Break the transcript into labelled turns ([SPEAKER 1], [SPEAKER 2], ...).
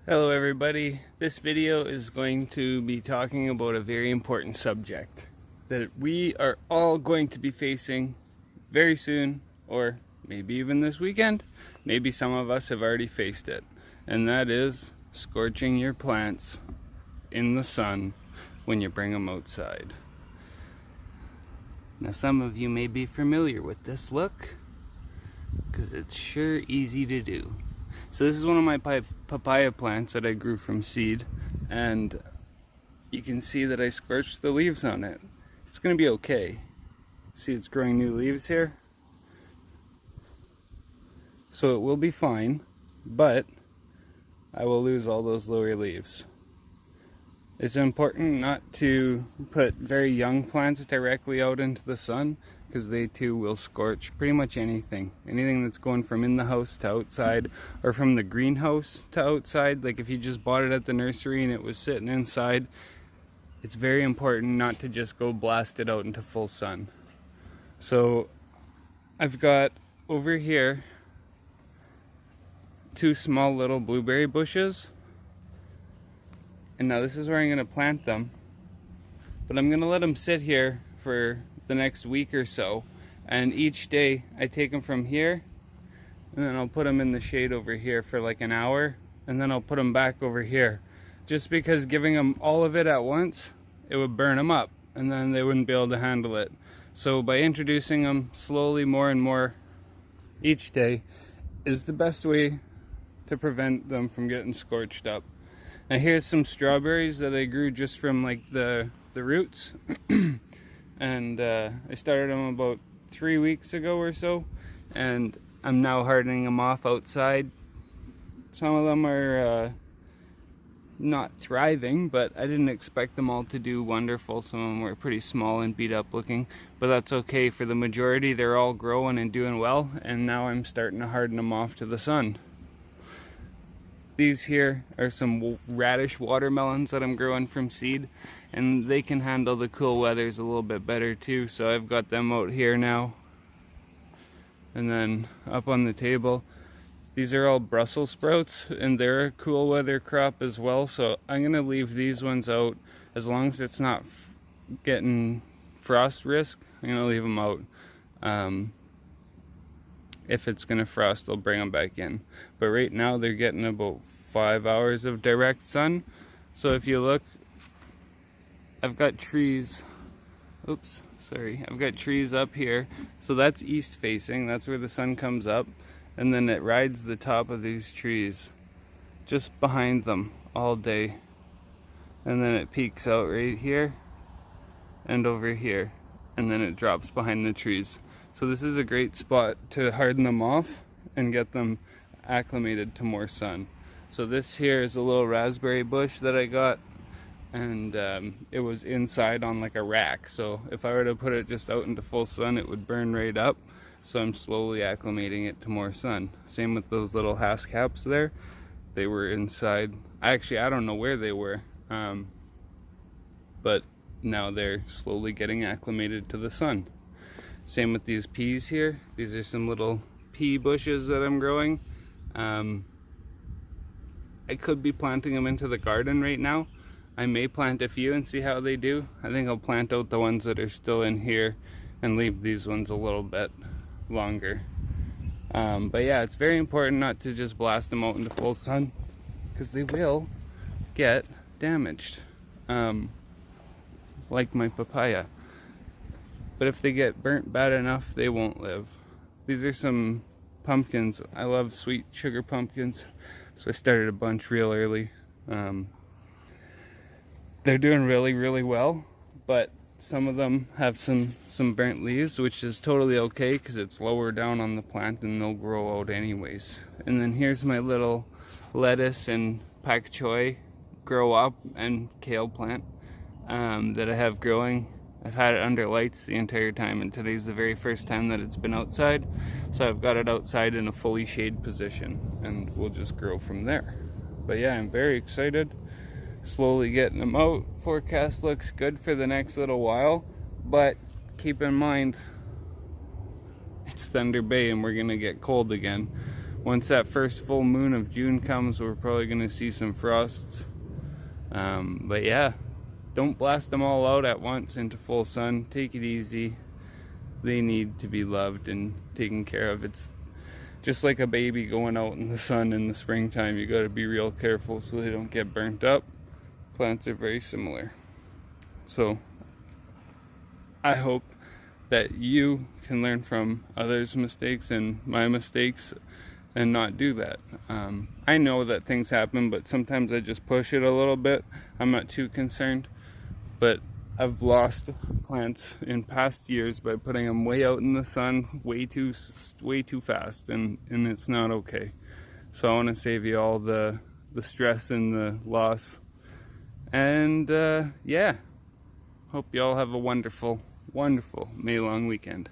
[SPEAKER 1] Hello everybody, this video is going to be talking about a very important subject that we are all going to be facing very soon, or maybe even this weekend. Maybe some of us have already faced it, and that is scorching your plants in the sun when you bring them outside. Now some of you may be familiar with this look because it's sure easy to do. So this is one of my papaya plants that I grew from seed, and you can see that I scorched the leaves on it. It's gonna be okay. See, it's growing new leaves here. So it will be fine, but I will lose all those lower leaves. It's important not to put very young plants directly out into the sun, because they too will scorch pretty much anything. Anything that's going from in the house to outside, or from the greenhouse to outside. Like if you just bought it at the nursery and it was sitting inside, it's very important not to just go blast it out into full sun. So I've got over here 2 small little blueberry bushes. And now this is where I'm going to plant them, but I'm going to let them sit here for the next week or so, and each day I take them from here and then I'll put them in the shade over here for like an hour, and then I'll put them back over here, just because giving them all of it at once, it would burn them up and then they wouldn't be able to handle it. So by introducing them slowly more and more each day is the best way to prevent them from getting scorched up. And here's some strawberries that I grew just from like the roots. And I started them about 3 weeks ago or so, and I'm now hardening them off outside. Some of them are not thriving, but I didn't expect them all to do wonderful. Some of them were pretty small and beat up looking, but that's okay. For the majority, they're all growing and doing well, and now I'm starting to harden them off to the sun. These here are some radish watermelons that I'm growing from seed, and they can handle the cool weathers a little bit better too, so I've got them out here now. And then up on the table, these are all Brussels sprouts, and they're a cool weather crop as well, so I'm going to leave these ones out as long as it's not getting frost risk. I'm going to leave them out. If it's gonna frost, I'll bring them back in. But right now they're getting about 5 hours of direct sun. So if you look, I've got trees. Oops, sorry. I've got trees up here. So that's east facing. That's where the sun comes up. And then it rides the top of these trees just behind them all day. And then it peaks out right here and over here. And then it drops behind the trees. So this is a great spot to harden them off and get them acclimated to more sun. So this here is a little raspberry bush that I got, and it was inside on like a rack. So if I were to put it just out into full sun, it would burn right up. So I'm slowly acclimating it to more sun. Same with those little haskcaps there. They were inside. Actually, I don't know where they were, but now they're slowly getting acclimated to the sun. Same with these peas here. These are some little pea bushes that I'm growing. I could be planting them into the garden right now. I may plant a few and see how they do. I think I'll plant out the ones that are still in here and leave these ones a little bit longer. But yeah, it's very important not to just blast them out into full sun, because they will get damaged, like my papaya. But if they get burnt bad enough, they won't live. These are some pumpkins. I love sweet sugar pumpkins, so I started a bunch real early. They're doing really well, but some of them have some burnt leaves, which is totally okay because it's lower down on the plant and they'll grow out anyways. And then here's my little lettuce and pak choi grow up and kale plant that I have growing. I've had it under lights the entire time, and today's the very first time that it's been outside. So I've got it outside in a fully shade position, and we'll just grow from there. But yeah, I'm very excited. Slowly getting them out. Forecast looks good for the next little while, but keep in mind, it's Thunder Bay and we're gonna get cold again. once that first full moon of June comes, we're probably going to see some frosts. But yeah, don't blast them all out at once into full sun. Take it easy. They need to be loved and taken care of. It's just like a baby going out in the sun in the springtime. You got to be real careful so they don't get burnt up. Plants are very similar. So I hope that you can learn from others' mistakes and my mistakes and not do that. I know that things happen, but sometimes I just push it a little bit. I'm not too concerned, but I've lost plants in past years by putting them way out in the sun way too fast, and it's not okay. So I want to save you all the stress and the loss. And yeah, hope you all have a wonderful May long weekend.